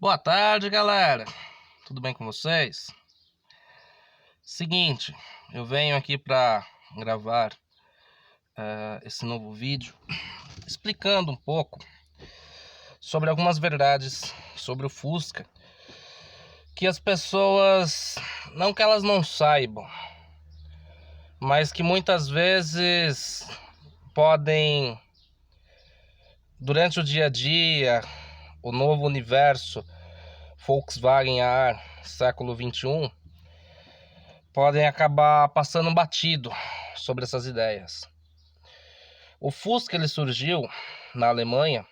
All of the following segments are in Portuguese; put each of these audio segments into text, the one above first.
Boa tarde, galera. Tudo bem com vocês? Seguinte, eu venho aqui para gravar esse novo vídeo explicando um pouco sobre algumas verdades sobre o Fusca que as pessoas, não que elas não saibam, mas que muitas vezes podem, durante o dia a dia, o novo universo Volkswagen AR século 21, podem acabar passando batido sobre essas ideias. O Fusca ele surgiu na Alemanha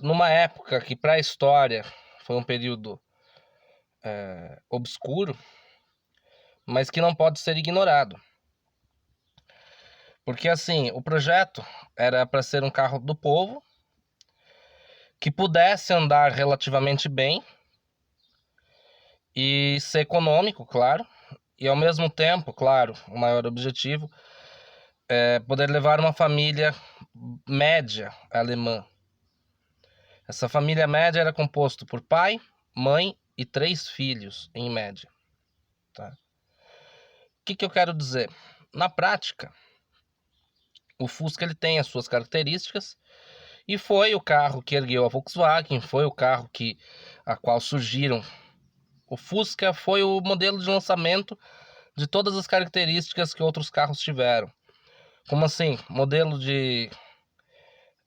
numa época que para a história foi um período obscuro, mas que não pode ser ignorado. Porque assim, o projeto era para ser um carro do povo, que pudesse andar relativamente bem e ser econômico, claro, e ao mesmo tempo, claro, o maior objetivo é poder levar uma família média alemã. Essa família média era composta por pai, mãe e 3 filhos, em média. Tá? O que eu quero dizer? Na prática, o Fusca ele tem as suas características e foi o carro que ergueu a Volkswagen, foi o carro a qual surgiram. O Fusca foi o modelo de lançamento de todas as características que outros carros tiveram. Como assim? Modelo de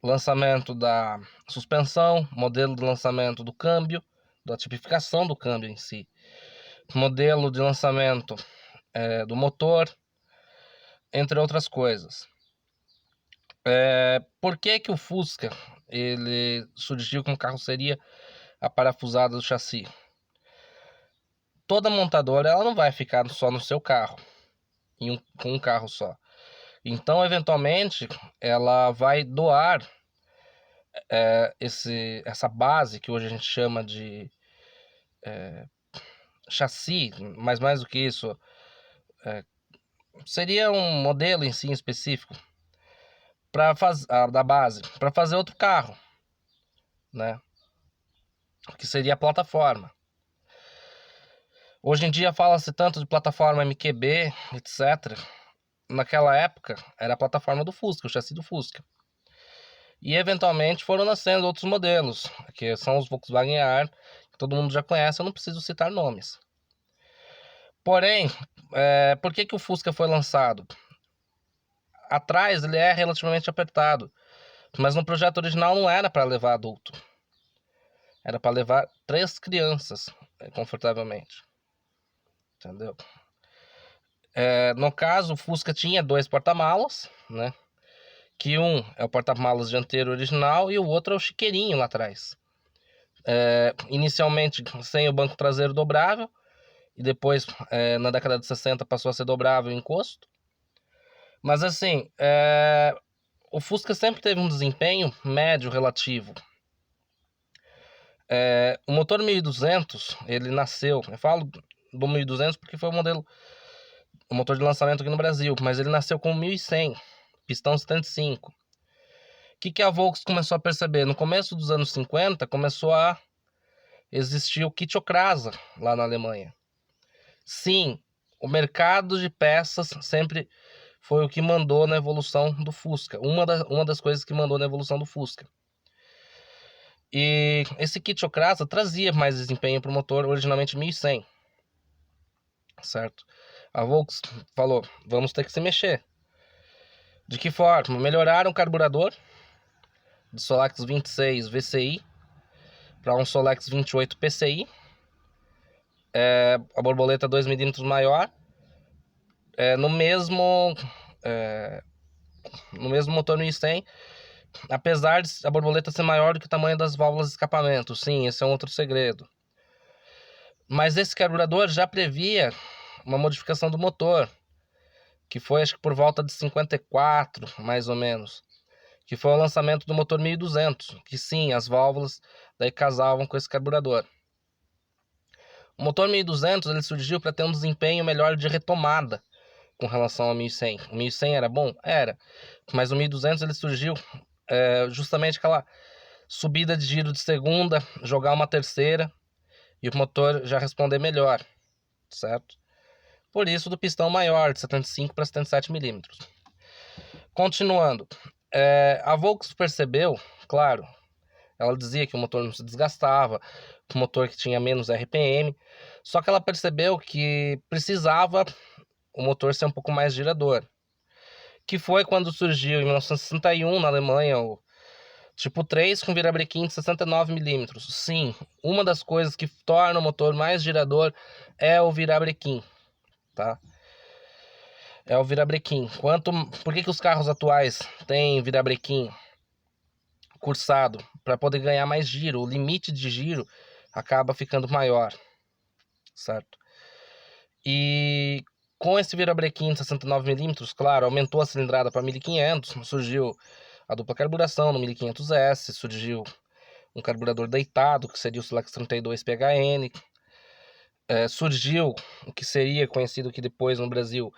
lançamento da suspensão, modelo de lançamento do câmbio, da tipificação do câmbio em si, modelo de lançamento do motor, entre outras coisas. Por que o Fusca ele surgiu com carroceria aparafusada do chassi? Toda montadora ela não vai ficar só no seu carro, com um carro só. Então, eventualmente, ela vai doar essa base que hoje a gente chama de chassi, mas mais do que isso, seria um modelo em si específico da base para fazer outro carro, né? Que seria a plataforma. Hoje em dia fala-se tanto de plataforma MQB, etc. Naquela época era a plataforma do Fusca, o chassi do Fusca. E eventualmente foram nascendo outros modelos, que são os Volkswagen AR, que todo mundo já conhece, eu não preciso citar nomes. Porém, por que o Fusca foi lançado? Atrás ele é relativamente apertado, mas no projeto original não era para levar adulto. Era para levar 3 crianças confortavelmente. Entendeu? No caso, o Fusca tinha 2 porta-malas, né? Que um é o porta-malas dianteiro original e o outro é o chiqueirinho lá atrás. Inicialmente sem o banco traseiro dobrável, e depois, na década de 60, passou a ser dobrável o encosto. Mas assim, o Fusca sempre teve um desempenho médio relativo. O motor 1200, ele nasceu, eu falo do 1200 porque foi o motor de lançamento aqui no Brasil, mas ele nasceu com 1100, pistão 75. O que a Volkswagen começou a perceber? No começo dos anos 50, começou a existir o Kitokrasa lá na Alemanha. Sim, o mercado de peças sempre foi o que mandou na evolução do Fusca. Uma das coisas que mandou na evolução do Fusca. E esse Kitokrasa trazia mais desempenho para o motor, originalmente 1100. Certo? A Volkswagen falou, vamos ter que se mexer. De que forma? Melhoraram o carburador de Solex 26 VCI para um Solex 28 PCI. A borboleta 2 mm maior. No mesmo motor 1100, apesar de a borboleta ser maior do que o tamanho das válvulas de escapamento. Sim, esse é um outro segredo. Mas esse carburador já previa uma modificação do motor, que foi acho que por volta de 54, mais ou menos, que foi o lançamento do motor 1200, que sim, as válvulas daí casavam com esse carburador. O motor 1200 ele surgiu para ter um desempenho melhor de retomada com relação ao 1100. O 1100 era bom? Era. Mas o 1200 ele surgiu justamente aquela subida de giro de segunda, jogar uma terceira e o motor já responder melhor, certo? Por isso do pistão maior, de 75 para 77 milímetros. Continuando, a Volks percebeu, claro, ela dizia que o motor não se desgastava, que o motor que tinha menos RPM, só que ela percebeu que precisava o motor ser um pouco mais girador. Que foi quando surgiu em 1961 na Alemanha o tipo 3 com virabrequim de 69 milímetros. Sim, uma das coisas que torna o motor mais girador é o virabrequim, tá? É o virabrequim. Por que os carros atuais têm virabrequim cursado? Para poder ganhar mais giro. O limite de giro acaba ficando maior, certo? E com esse virabrequim de 69 milímetros, claro, aumentou a cilindrada para 1500, surgiu a dupla carburação no 1500S, surgiu um carburador deitado, que seria o Solex 32 PHN, surgiu o que seria conhecido aqui depois no Brasil,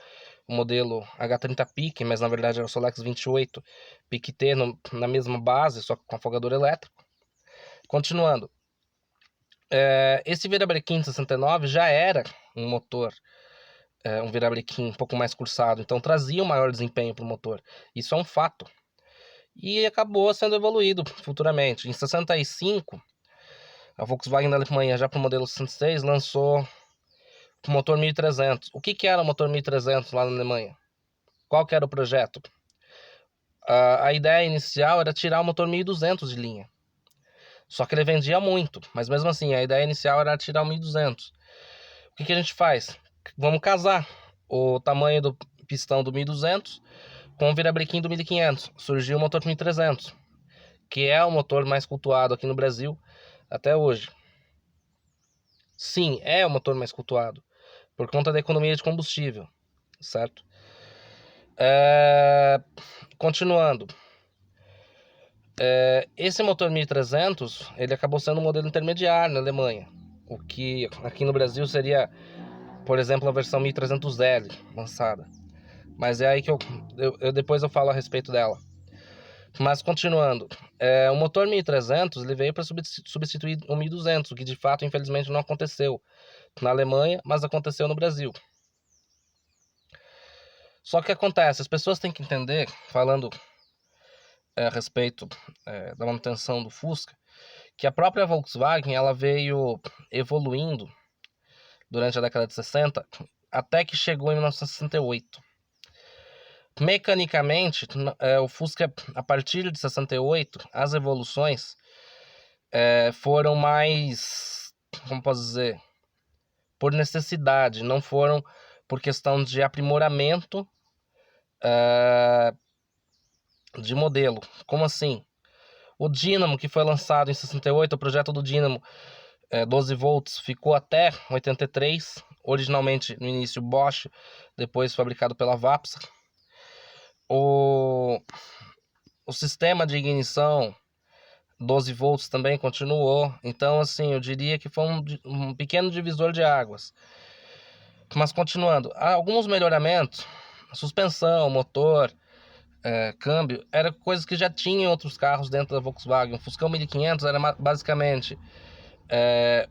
o modelo H30 PIC, mas na verdade era o Solex 28 PIC-T na mesma base, só com afogador elétrico. Continuando, esse virabrequim 69 já era um motor, um virabrequim um pouco mais cursado, então trazia um maior desempenho para o motor. Isso é um fato. E acabou sendo evoluído futuramente. Em 65, a Volkswagen da Alemanha, já para o modelo 66, lançou o motor 1300. O que era o motor 1300 lá na Alemanha? Qual que era o projeto? A ideia inicial era tirar o motor 1200 de linha. Só que ele vendia muito, mas mesmo assim, a ideia inicial era tirar o 1200. O que a gente faz? Vamos casar o tamanho do pistão do 1200 com o virabrequim do 1500. Surgiu o motor 1300, que é o motor mais cultuado aqui no Brasil até hoje. Sim, é o motor mais cultuado, por conta da economia de combustível, certo? Continuando. Esse motor 1300, ele acabou sendo um modelo intermediário na Alemanha. O que aqui no Brasil seria, por exemplo, a versão 1300L lançada. Mas é aí que depois eu falo a respeito dela. Mas continuando, o motor 1300 ele veio para substituir o 1200, o que de fato, infelizmente, não aconteceu na Alemanha, mas aconteceu no Brasil. Só que acontece, as pessoas têm que entender, falando a respeito da manutenção do Fusca, que a própria Volkswagen ela veio evoluindo durante a década de 60 até que chegou em 1968. Mecanicamente, o Fusca, a partir de 68, as evoluções foram mais, como posso dizer, por necessidade, não foram por questão de aprimoramento de modelo. Como assim? O Dynamo, que foi lançado em 68, o projeto do Dynamo 12 volts, ficou até 83, originalmente no início Bosch, depois fabricado pela Vapsa. O sistema de ignição 12 volts também continuou. Então, assim, eu diria que foi um pequeno divisor de águas. Mas continuando, há alguns melhoramentos, suspensão, motor, câmbio, eram coisas que já tinham em outros carros dentro da Volkswagen. O Fuscão 1500 era basicamente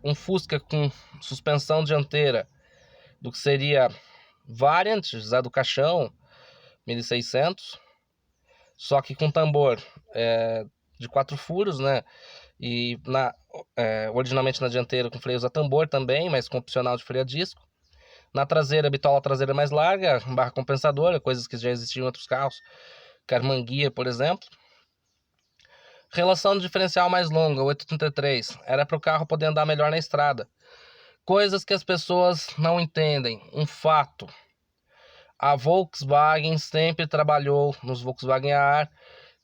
um Fusca com suspensão dianteira do que seria Variant, já do caixão, 1600, só que com tambor de 4 furos, né? E originalmente na dianteira com freios a tambor também, mas com opcional de freio a disco. Na traseira, a bitola traseira mais larga, barra compensadora, coisas que já existiam em outros carros, Carmanguia, por exemplo. Relação de diferencial mais longa, 833, era para o carro poder andar melhor na estrada. Coisas que as pessoas não entendem. Um fato: a Volkswagen sempre trabalhou nos Volkswagen AR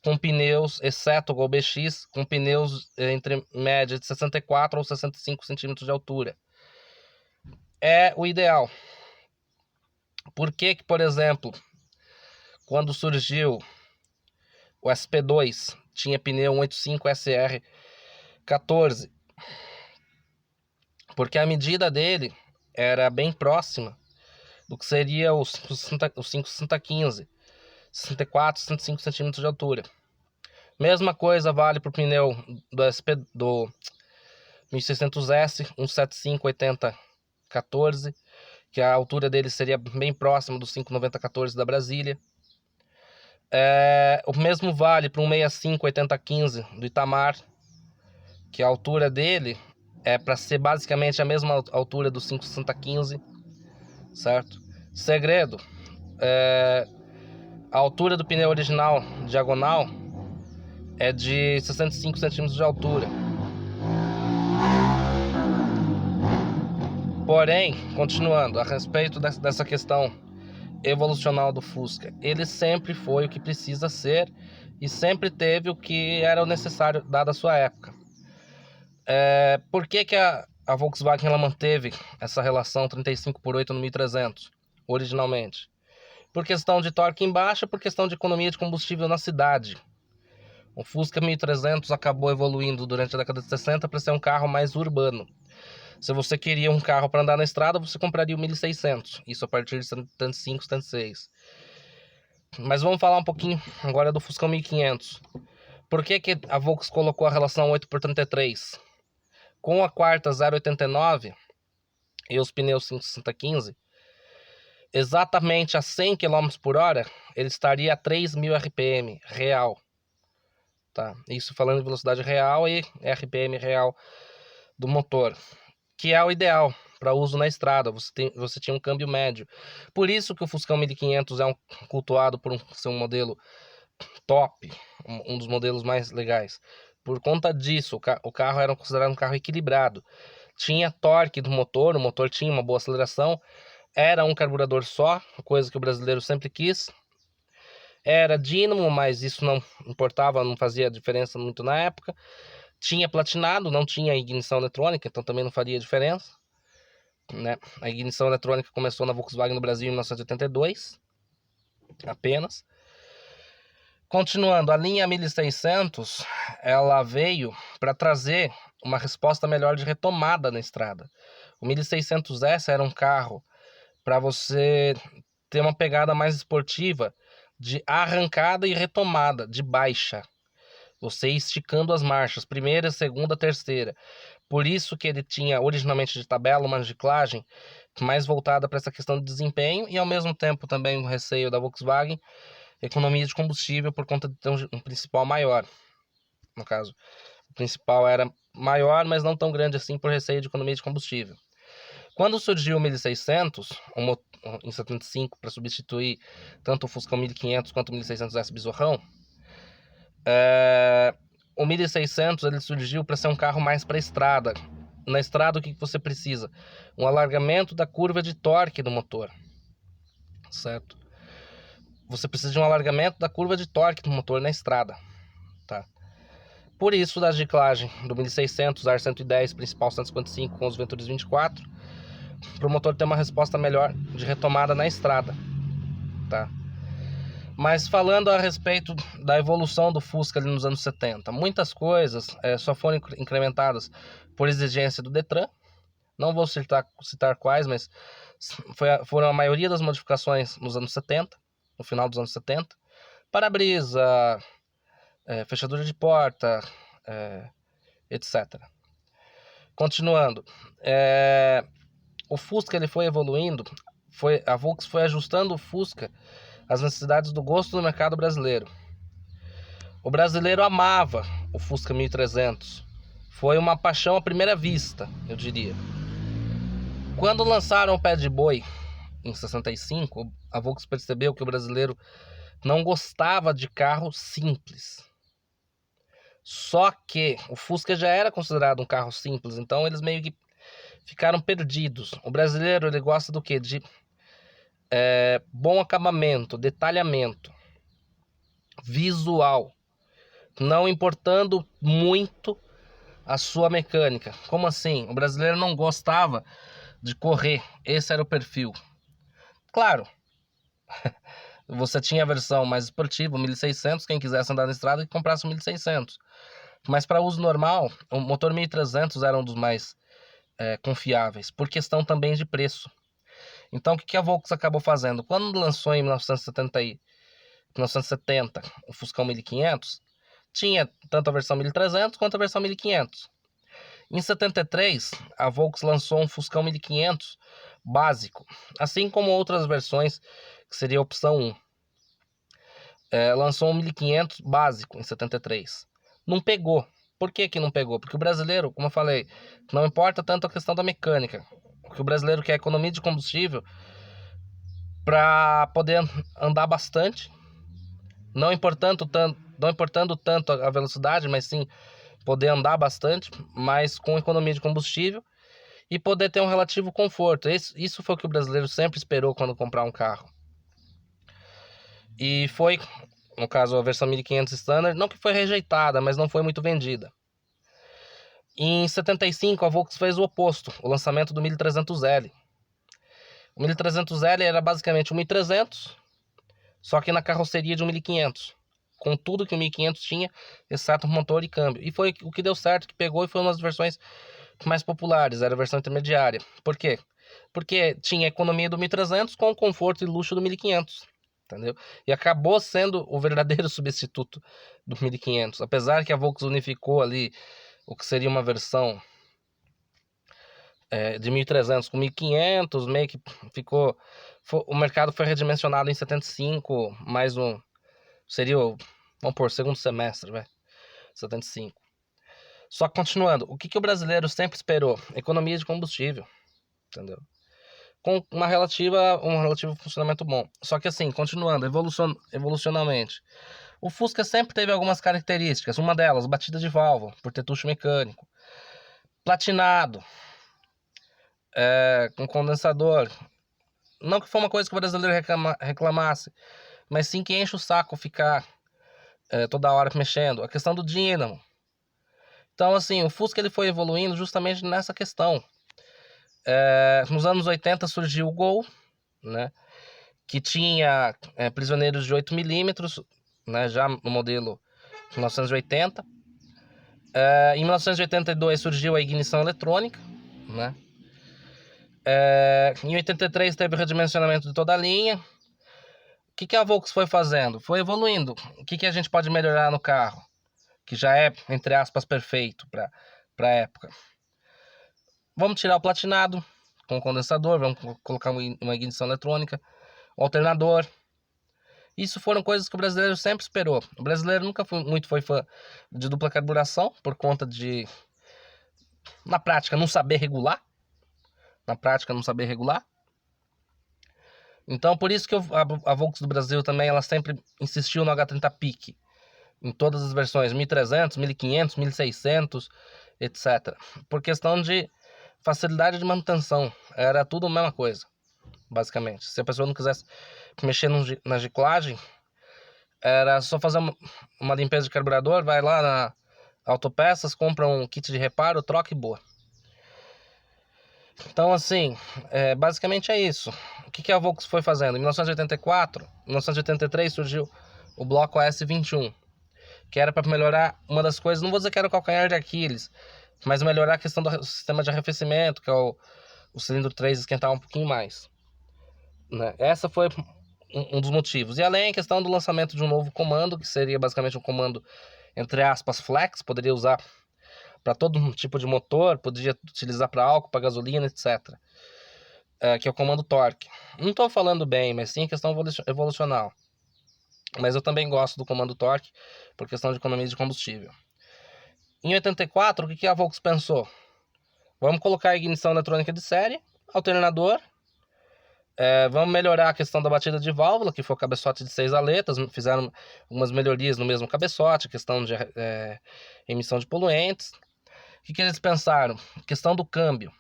com pneus, exceto o Gol BX, com pneus entre média de 64 ou 65 centímetros de altura. É o ideal. Por que, por exemplo, quando surgiu o SP2, tinha pneu 185 SR14? Porque a medida dele era bem próxima do que seria os 56015, 64, 65 centímetros de altura. Mesma coisa vale para o pneu do SP do 1600S 175/80/14, que a altura dele seria bem próxima do 590/14 da Brasília. O mesmo vale para um 65/80/15 do Itamar, que a altura dele é para ser basicamente a mesma altura do 560/15, certo? Segredo, a altura do pneu original diagonal é de 65 centímetros de altura. Porém, continuando, a respeito dessa questão evolucional do Fusca, ele sempre foi o que precisa ser e sempre teve o que era necessário dada a sua época. Por que a Volkswagen ela manteve essa relação 35/8 no 1300 originalmente? Por questão de torque em baixa, por questão de economia de combustível na cidade. O Fusca 1300 acabou evoluindo durante a década de 60 para ser um carro mais urbano. Se você queria um carro para andar na estrada, você compraria o 1600, isso a partir de 75, 76. Mas vamos falar um pouquinho agora do Fusca 1500. Por que a Volkswagen colocou a relação 8/33? Com a quarta 0,89 e os pneus 560/15, exatamente a 100 km por hora, ele estaria a 3.000 RPM real. Tá? Isso falando em velocidade real e RPM real do motor, que é o ideal para uso na estrada. Você tinha um câmbio médio. Por isso que o Fuscão 1500 é cultuado por ser um modelo top, um dos modelos mais legais. Por conta disso, o carro era considerado um carro equilibrado. Tinha torque do motor, o motor tinha uma boa aceleração, era um carburador só, coisa que o brasileiro sempre quis. Era dínamo, mas isso não importava, não fazia diferença muito na época. Tinha platinado, não tinha ignição eletrônica, então também não faria diferença, né? A ignição eletrônica começou na Volkswagen no Brasil em 1982, apenas. Continuando, a linha 1600, ela veio para trazer uma resposta melhor de retomada na estrada. O 1600S era um carro para você ter uma pegada mais esportiva de arrancada e retomada, de baixa. Você esticando as marchas, primeira, segunda, terceira. Por isso que ele tinha originalmente de tabela uma reciclagem mais voltada para essa questão de desempenho e ao mesmo tempo também o receio da Volkswagen, economia de combustível por conta de ter um principal maior. No caso, o principal era maior, mas não tão grande assim por receio de economia de combustível. Quando surgiu o 1600, em 75, para substituir tanto o Fusca 1500 quanto o 1600S Bizorrão, o 1600 ele surgiu para ser um carro mais para estrada. Na estrada, o que você precisa? Um alargamento da curva de torque do motor, certo? Você precisa de um alargamento da curva de torque do motor na estrada, tá? Por isso, da ciclagem do 1600 AR 110, principal 155 com os Ventures 24, para o motor ter uma resposta melhor de retomada na estrada, tá? Mas falando a respeito da evolução do Fusca ali nos anos 70, muitas coisas só foram incrementadas por exigência do Detran. Não vou citar quais, mas foram a maioria das modificações nos anos 70, no final dos anos 70. Para-brisa, fechadura de porta, etc. Continuando, o Fusca ele foi evoluindo, a Volkswagen foi ajustando o Fusca às necessidades do gosto do mercado brasileiro. O brasileiro amava o Fusca 1300. Foi uma paixão à primeira vista, eu diria. Quando lançaram o Pé de Boi, em 65, a Volkswagen percebeu que o brasileiro não gostava de carro simples. Só que o Fusca já era considerado um carro simples, então eles meio que ficaram perdidos. O brasileiro ele gosta do quê? De bom acabamento, detalhamento, visual, não importando muito a sua mecânica. Como assim? O brasileiro não gostava de correr, esse era o perfil. Claro, você tinha a versão mais esportiva, o 1600, quem quisesse andar na estrada que comprasse o 1600. Mas para uso normal, o motor 1300 era um dos mais confiáveis, por questão também de preço. Então o que a Volkswagen acabou fazendo? Quando lançou em 1970 o Fuscão 1500, tinha tanto a versão 1300 quanto a versão 1500. Em 73, a Volks lançou um Fuscão 1500 básico, assim como outras versões, que seria a opção 1. Lançou um 1500 básico em 73. Não pegou. Por que que não pegou? Porque o brasileiro, como eu falei, não importa tanto a questão da mecânica. Porque o brasileiro quer economia de combustível para poder andar bastante, não importando tanto a velocidade, mas sim poder andar bastante, mas com economia de combustível e poder ter um relativo conforto. Isso foi o que o brasileiro sempre esperou quando comprar um carro. E foi, no caso, a versão 1500 Standard, não que foi rejeitada, mas não foi muito vendida. Em 75, a Volks fez o oposto, o lançamento do 1300L. O 1300L era basicamente um 1300, só que na carroceria de um 1500, com tudo que o 1500 tinha, exceto motor e câmbio. E foi o que deu certo, que pegou, e foi uma das versões mais populares, era a versão intermediária. Por quê? Porque tinha a economia do 1300 com o conforto e luxo do 1500, entendeu? E acabou sendo o verdadeiro substituto do 1500, apesar que a Volks unificou ali o que seria uma versão de 1300 com 1500, meio que ficou... o mercado foi redimensionado em 75, mais um... seria o... vamos por segundo semestre, velho. 75. Só que continuando, o que o brasileiro sempre esperou? Economia de combustível, entendeu? Com um relativo funcionamento bom. Só que assim, continuando, evolucionalmente. O Fusca sempre teve algumas características. Uma delas, batida de válvula, por ter tucho mecânico. Platinado. Com condensador. Não que foi uma coisa que o brasileiro reclamasse, mas sim que enche o saco ficar toda hora mexendo. A questão do dínamo. Então, assim, o Fusca ele foi evoluindo justamente nessa questão. Nos anos 80 surgiu o Gol, né, que tinha prisioneiros de 8mm, né, já no modelo 1980. Em 1982 surgiu a ignição eletrônica, né. Em 83 teve o redimensionamento de toda a linha. O que a Volks foi fazendo? Foi evoluindo. O que a gente pode melhorar no carro? Que já é, entre aspas, perfeito para a época. Vamos tirar o platinado com o condensador, vamos colocar uma ignição eletrônica, o alternador. Isso foram coisas que o brasileiro sempre esperou. O brasileiro nunca foi fã de dupla carburação, por conta de, na prática, não saber regular. Então, por isso que a Volks do Brasil também, ela sempre insistiu no H30 Peak, em todas as versões, 1300, 1500, 1600, etc. Por questão de facilidade de manutenção, era tudo a mesma coisa, basicamente. Se a pessoa não quisesse mexer na giclagem, era só fazer uma limpeza de carburador, vai lá na Autopeças, compra um kit de reparo, troca e boa. Então, assim, basicamente é isso. O que a Volks foi fazendo? Em 1983 surgiu o bloco AS21, que era para melhorar uma das coisas, não vou dizer que era o calcanhar de Aquiles, mas melhorar a questão do sistema de arrefecimento, que é o cilindro 3 esquentar um pouquinho mais, né? Essa foi um dos motivos. E além a questão do lançamento de um novo comando, que seria basicamente um comando, entre aspas, flex, poderia usar para todo tipo de motor, poderia utilizar para álcool, para gasolina, etc. Que é o comando torque. Não estou falando bem, mas sim questão evolucional. Mas eu também gosto do comando torque, por questão de economia de combustível. Em 84, o que a Volks pensou? Vamos colocar a ignição eletrônica de série, alternador. Vamos melhorar a questão da batida de válvula, que foi o cabeçote de 6 aletas. Fizeram algumas melhorias no mesmo cabeçote, questão de emissão de poluentes. O que eles pensaram? Questão do câmbio.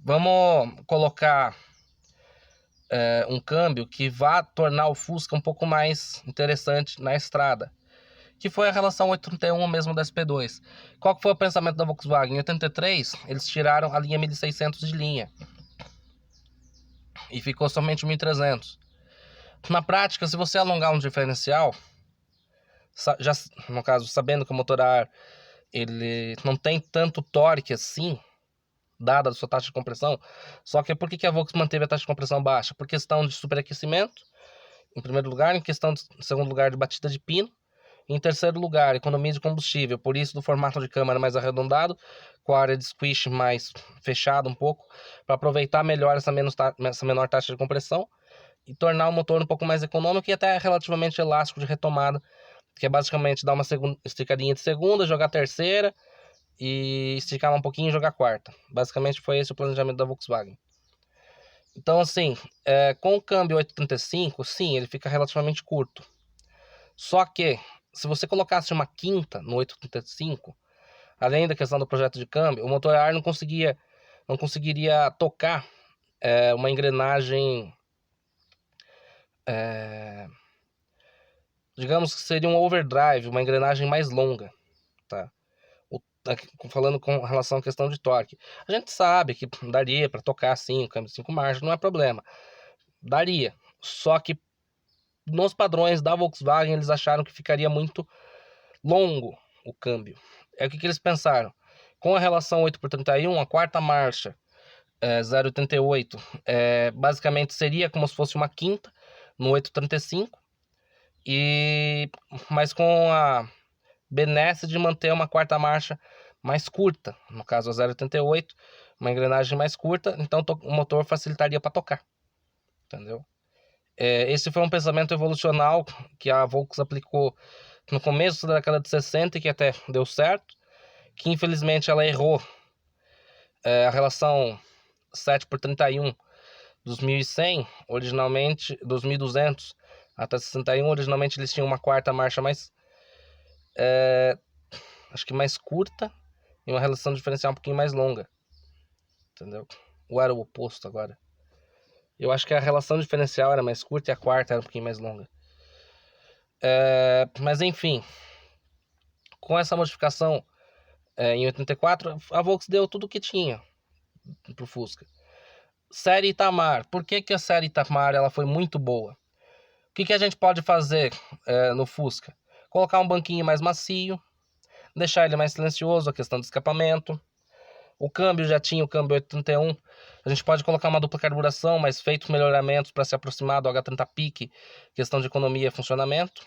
Vamos colocar um câmbio que vá tornar o Fusca um pouco mais interessante na estrada, que foi a relação 831 mesmo da SP2. Qual que foi o pensamento da Volkswagen? Em 83, eles tiraram a linha 1600 de linha e ficou somente 1300. Na prática, se você alongar um diferencial, já no caso, sabendo que o motor a ar ele não tem tanto torque assim, dada a sua taxa de compressão, só que por que a Volkswagen manteve a taxa de compressão baixa? Por questão de superaquecimento, em primeiro lugar, em questão de segundo lugar de batida de pino, Em terceiro lugar, economia de combustível, por isso do formato de câmara mais arredondado, com a área de squish mais fechada um pouco, para aproveitar melhor essa menor taxa de compressão e tornar o motor um pouco mais econômico e até relativamente elástico de retomada, que é basicamente dar uma esticadinha de segunda, jogar terceira e esticar um pouquinho e jogar quarta. Basicamente foi esse o planejamento da Volkswagen. Então assim, com o câmbio 835, sim, ele fica relativamente curto. Só que, se você colocasse uma quinta no 835, além da questão do projeto de câmbio, o motor a ar não conseguiria tocar uma engrenagem, digamos que seria um overdrive, uma engrenagem mais longa, tá? Falando com relação à questão de torque. A gente sabe que daria para tocar assim, o câmbio de 5 marchas, não é problema. Daria. Só que nos padrões da Volkswagen eles acharam que ficaria muito longo o câmbio. O que eles pensaram? Com a relação 8/31, a quarta marcha 0,88 basicamente seria como se fosse uma quinta no 835, mas com a benesse de manter uma quarta marcha mais curta, no caso a 0,88, uma engrenagem mais curta, então o motor facilitaria para tocar, entendeu? Esse foi um pensamento evolucional que a Volkswagen aplicou no começo da década de 60 e que até deu certo, que infelizmente ela errou a relação 7/31 dos 1100, originalmente dos 1200 até 61, originalmente eles tinham uma quarta marcha mais acho que mais curta e uma relação diferencial um pouquinho mais longa, entendeu? Ou era o oposto agora? Eu acho que a relação diferencial era mais curta e a quarta era um pouquinho mais longa. Mas enfim, com essa modificação em 84, a Volkswagen deu tudo o que tinha pro Fusca. Série Itamar. Por que a série Itamar ela foi muito boa? O que a gente pode fazer no Fusca? Colocar um banquinho mais macio, deixar ele mais silencioso, a questão do escapamento. O câmbio já tinha o câmbio 831. A gente pode colocar uma dupla carburação, mas feito melhoramentos para se aproximar do H30 Peak, questão de economia e funcionamento.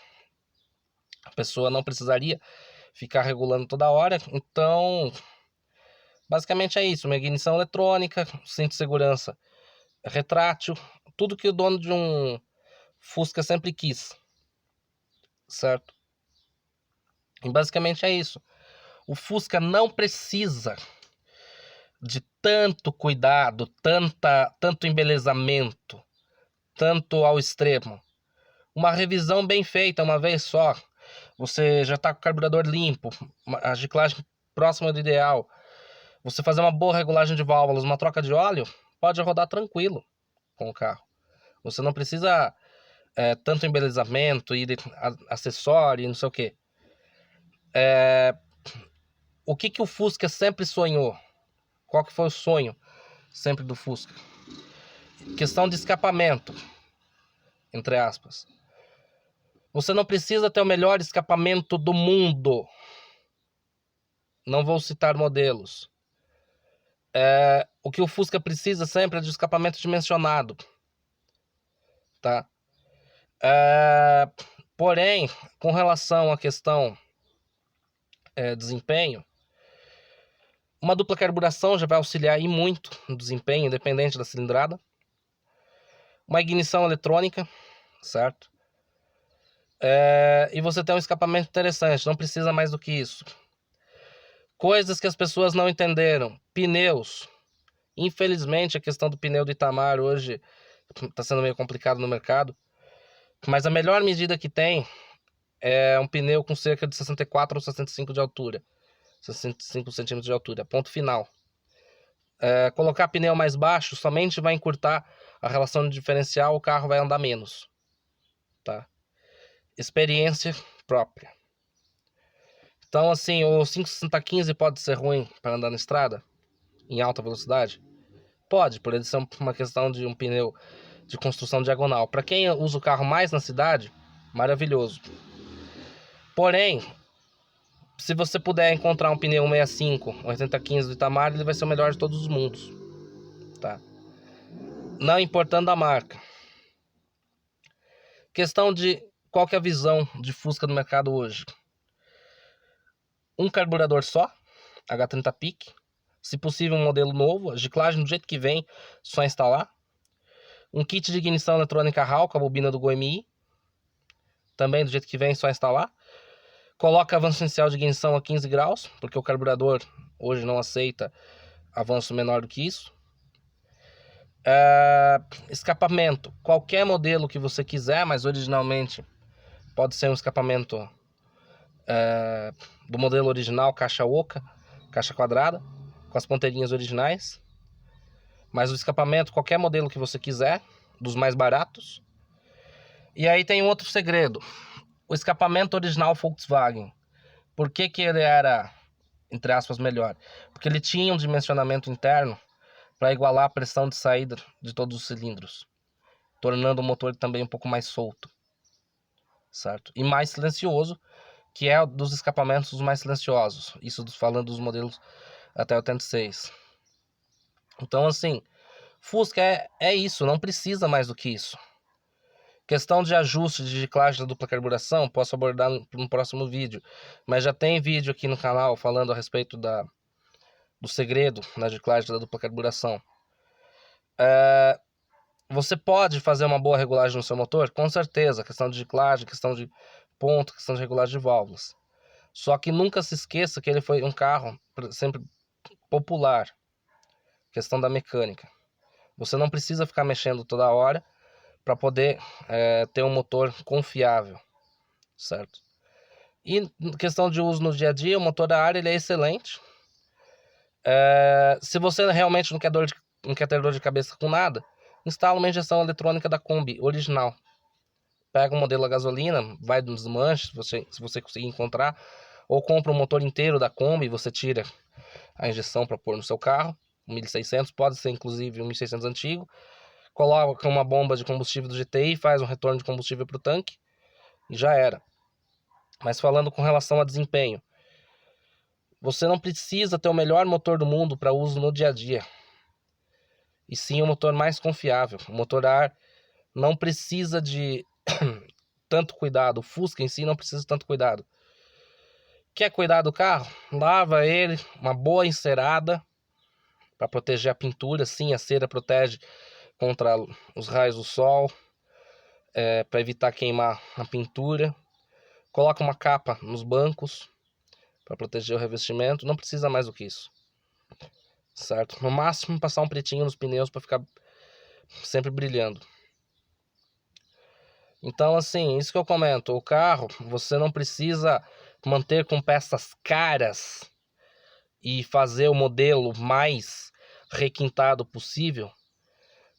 A pessoa não precisaria ficar regulando toda hora. Então, basicamente é isso. Uma ignição eletrônica, cinto de segurança retrátil, tudo que o dono de um Fusca sempre quis, certo? E basicamente é isso. O Fusca não precisa de tanto cuidado, tanto embelezamento, tanto ao extremo. Uma revisão bem feita uma vez só, você já está com o carburador limpo, a reciclagem próxima do ideal, você fazer uma boa regulagem de válvulas, uma troca de óleo, pode rodar tranquilo com o carro. Você não precisa tanto embelezamento e acessório e não sei o que. O que o Fusca sempre sonhou? Qual que foi o sonho sempre do Fusca? Questão de escapamento, entre aspas. Você não precisa ter o melhor escapamento do mundo. Não vou citar modelos. O que o Fusca precisa sempre é de escapamento dimensionado, tá? Porém, com relação à questão desempenho, uma dupla carburação já vai auxiliar aí muito no desempenho, independente da cilindrada. Uma ignição eletrônica, certo? E você tem um escapamento interessante, não precisa mais do que isso. Coisas que as pessoas não entenderam. Pneus. Infelizmente, a questão do pneu do Itamar hoje está sendo meio complicado no mercado. Mas a melhor medida que tem é um pneu com cerca de 64 ou 65 de altura. 65 centímetros de altura. Ponto final. Colocar pneu mais baixo somente vai encurtar a relação de diferencial, o carro vai andar menos. Tá? Experiência própria. Então, assim, o 56015 pode ser ruim para andar na estrada em alta velocidade? Pode, por ele ser uma questão de um pneu de construção diagonal. Para quem usa o carro mais na cidade, maravilhoso. Porém, se você puder encontrar um pneu 65, 8015 do Itamar, ele vai ser o melhor de todos os mundos. Tá? Não importando a marca. Questão de qual que é a visão de Fusca no mercado hoje? Um carburador só, H30 PIC, se possível um modelo novo, a giclagem do jeito que vem, só instalar. Um kit de ignição eletrônica HAL com a bobina do GoMI, também do jeito que vem, só instalar. Coloca avanço inicial de ignição a 15 graus, porque o carburador hoje não aceita avanço menor do que isso. Escapamento, qualquer modelo que você quiser, mas originalmente pode ser um escapamento do modelo original, caixa oca, caixa quadrada, com as ponteirinhas originais. Mas o escapamento, qualquer modelo que você quiser, dos mais baratos. E aí tem um outro segredo. O escapamento original Volkswagen. Por que que ele era, entre aspas, melhor? Porque ele tinha um dimensionamento interno para igualar a pressão de saída de todos os cilindros, tornando o motor também um pouco mais solto, certo? E mais silencioso, que é dos escapamentos os mais silenciosos. Isso falando dos modelos até 86. Então, assim, Fusca é isso, não precisa mais do que isso. Questão de ajuste de giclagem da dupla carburação, posso abordar no próximo vídeo. Mas já tem vídeo aqui no canal falando a respeito do segredo na giclagem da dupla carburação. Você pode fazer uma boa regulagem no seu motor? Com certeza. Questão de giclagem, questão de ponto, questão de regulagem de válvulas. Só que nunca se esqueça que ele foi um carro sempre popular. Questão da mecânica. Você não precisa ficar mexendo toda hora para poder ter um motor confiável, certo? E questão de uso no dia a dia, o motor a ar ele é excelente. Se você realmente não quer ter dor de cabeça com nada, instala uma injeção eletrônica da Kombi original. Pega um modelo a gasolina, vai no desmanche, se você conseguir encontrar, ou compra um motor inteiro da Kombi, você tira a injeção para pôr no seu carro, 1600, pode ser inclusive um 1600 antigo, coloca uma bomba de combustível do GTI, faz um retorno de combustível para o tanque e já era. Mas falando com relação a desempenho, você não precisa ter o melhor motor do mundo para uso no dia a dia, e sim o motor mais confiável. O motor a ar não precisa de tanto cuidado, o Fusca em si não precisa de tanto cuidado. Quer cuidar do carro? Lava ele, uma boa encerada para proteger a pintura. Sim, a cera protege contra os raios do sol, para evitar queimar a pintura. Coloca uma capa nos bancos para proteger o revestimento. Não precisa mais do que isso, certo? No máximo passar um pretinho nos pneus para ficar sempre brilhando. Então, assim, isso que eu comento, o carro você não precisa manter com peças caras e fazer o modelo mais requintado possível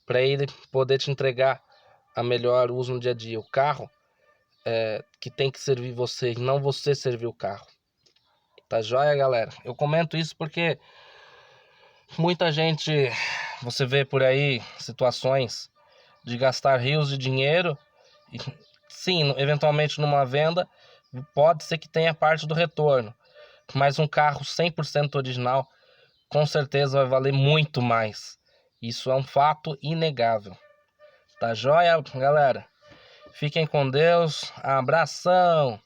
para ele poder te entregar a melhor uso no dia a dia. O carro que tem que servir você e não você servir o carro. Tá joia, galera? Eu comento isso porque muita gente, você vê por aí situações de gastar rios de dinheiro e, sim, eventualmente numa venda pode ser que tenha parte do retorno, mas um carro 100% original com certeza vai valer muito mais. Isso é um fato inegável. Tá joia, galera? Fiquem com Deus. Abração!